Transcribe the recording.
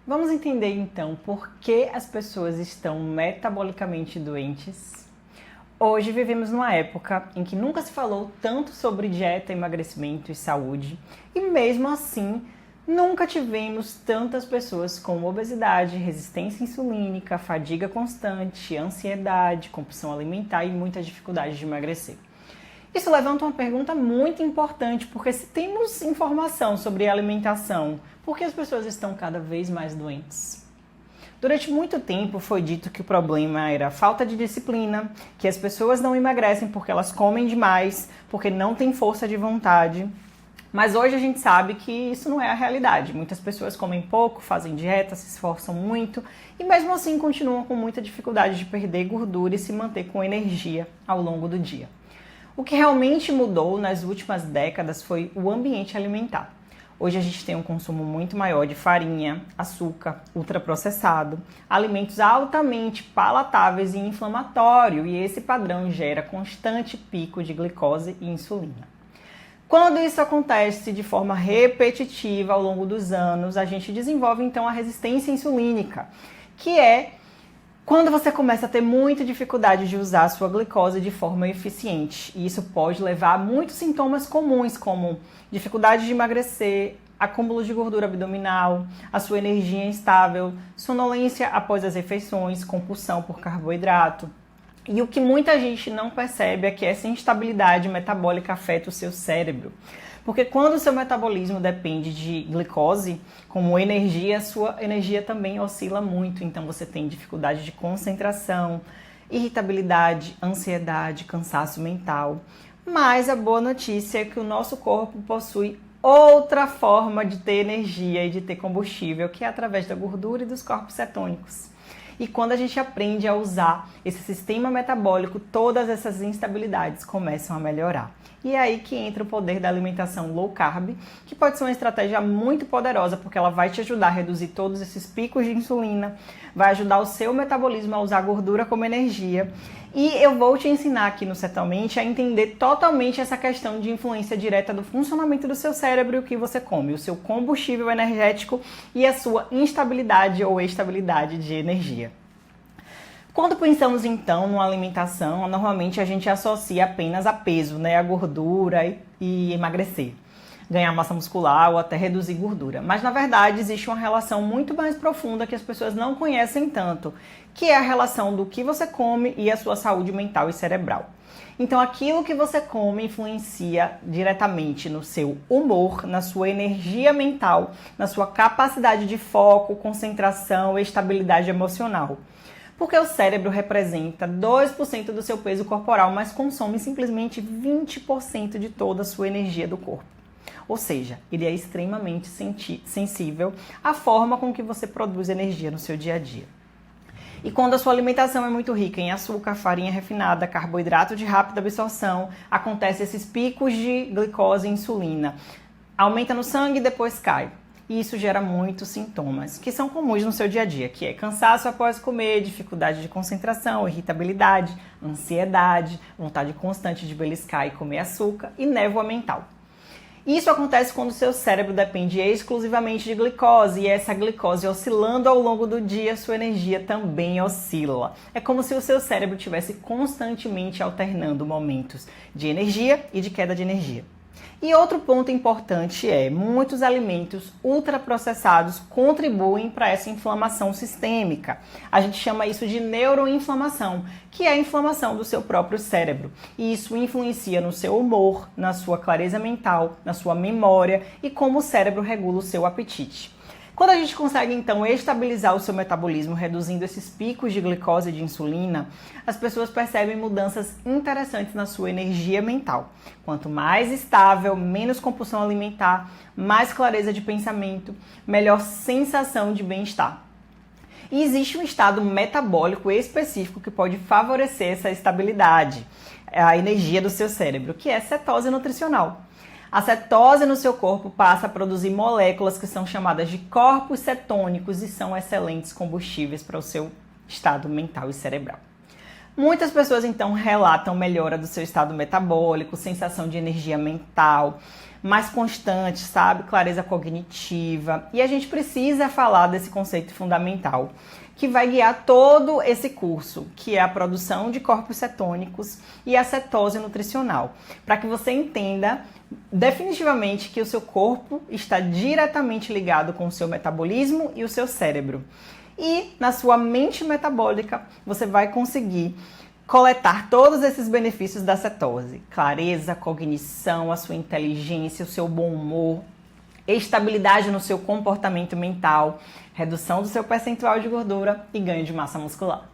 Vamos entender então por que as pessoas estão metabolicamente doentes. Hoje vivemos numa época em que nunca se falou tanto sobre dieta, emagrecimento e saúde, e mesmo assim nunca tivemos tantas pessoas com obesidade, resistência insulínica, fadiga constante, ansiedade, compulsão alimentar e muita dificuldade de emagrecer. Isso levanta uma pergunta muito importante, porque se temos informação sobre alimentação, por que as pessoas estão cada vez mais doentes? Durante muito tempo foi dito que o problema era a falta de disciplina, que as pessoas não emagrecem porque elas comem demais, porque não têm força de vontade. Mas hoje a gente sabe que isso não é a realidade. Muitas pessoas comem pouco, fazem dieta, se esforçam muito e mesmo assim continuam com muita dificuldade de perder gordura e se manter com energia ao longo do dia. O que realmente mudou nas últimas décadas foi o ambiente alimentar. Hoje a gente tem um consumo muito maior de farinha, açúcar, ultraprocessado, alimentos altamente palatáveis e inflamatórios, e esse padrão gera constante pico de glicose e insulina. Quando isso acontece de forma repetitiva ao longo dos anos, a gente desenvolve então a resistência insulínica, que é quando você começa a ter muita dificuldade de usar a sua glicose de forma eficiente. E isso pode levar a muitos sintomas comuns, como dificuldade de emagrecer, acúmulo de gordura abdominal, a sua energia instável, sonolência após as refeições, compulsão por carboidrato. E o que muita gente não percebe é que essa instabilidade metabólica afeta o seu cérebro. Porque quando o seu metabolismo depende de glicose como energia, a sua energia também oscila muito. Então você tem dificuldade de concentração, irritabilidade, ansiedade, cansaço mental. Mas a boa notícia é que o nosso corpo possui outra forma de ter energia e de ter combustível, que é através da gordura e dos corpos cetônicos. E quando a gente aprende a usar esse sistema metabólico, todas essas instabilidades começam a melhorar. E é aí que entra o poder da alimentação low carb, que pode ser uma estratégia muito poderosa, porque ela vai te ajudar a reduzir todos esses picos de insulina, vai ajudar o seu metabolismo a usar a gordura como energia. E eu vou te ensinar aqui no Cetalmente a entender totalmente essa questão de influência direta do funcionamento do seu cérebro e o que você come, o seu combustível energético e a sua instabilidade ou estabilidade de energia. Quando pensamos então numa alimentação, normalmente a gente associa apenas a peso, a gordura e emagrecer, ganhar massa muscular ou até reduzir gordura. Mas na verdade existe uma relação muito mais profunda que as pessoas não conhecem tanto, que é a relação do que você come e a sua saúde mental e cerebral. Então aquilo que você come influencia diretamente no seu humor, na sua energia mental, na sua capacidade de foco, concentração e estabilidade emocional. Porque o cérebro representa 2% do seu peso corporal, mas consome simplesmente 20% de toda a sua energia do corpo. Ou seja, ele é extremamente sensível à forma com que você produz energia no seu dia a dia. E quando a sua alimentação é muito rica em açúcar, farinha refinada, carboidrato de rápida absorção, acontecem esses picos de glicose e insulina. Aumenta no sangue e depois cai. E isso gera muitos sintomas que são comuns no seu dia a dia, que é cansaço após comer, dificuldade de concentração, irritabilidade, ansiedade, vontade constante de beliscar e comer açúcar e névoa mental. Isso acontece quando o seu cérebro depende exclusivamente de glicose e essa glicose oscilando ao longo do dia, sua energia também oscila. É como se o seu cérebro estivesse constantemente alternando momentos de energia e de queda de energia. E outro ponto importante é, muitos alimentos ultraprocessados contribuem para essa inflamação sistêmica. A gente chama isso de neuroinflamação, que é a inflamação do seu próprio cérebro. E isso influencia no seu humor, na sua clareza mental, na sua memória e como o cérebro regula o seu apetite. Quando a gente consegue, então, estabilizar o seu metabolismo, reduzindo esses picos de glicose e de insulina, as pessoas percebem mudanças interessantes na sua energia mental. Quanto mais estável, menos compulsão alimentar, mais clareza de pensamento, melhor sensação de bem-estar. E existe um estado metabólico específico que pode favorecer essa estabilidade, a energia do seu cérebro, que é cetose nutricional. A cetose no seu corpo passa a produzir moléculas que são chamadas de corpos cetônicos e são excelentes combustíveis para o seu estado mental e cerebral. Muitas pessoas então relatam melhora do seu estado metabólico, sensação de energia mental mais constante, sabe? Clareza cognitiva. E a gente precisa falar desse conceito fundamental que vai guiar todo esse curso, que é a produção de corpos cetônicos e a cetose nutricional, para que você entenda definitivamente que o seu corpo está diretamente ligado com o seu metabolismo e o seu cérebro. E na sua mente metabólica, você vai conseguir coletar todos esses benefícios da cetose. Clareza, cognição, a sua inteligência, o seu bom humor, estabilidade no seu comportamento mental, redução do seu percentual de gordura e ganho de massa muscular.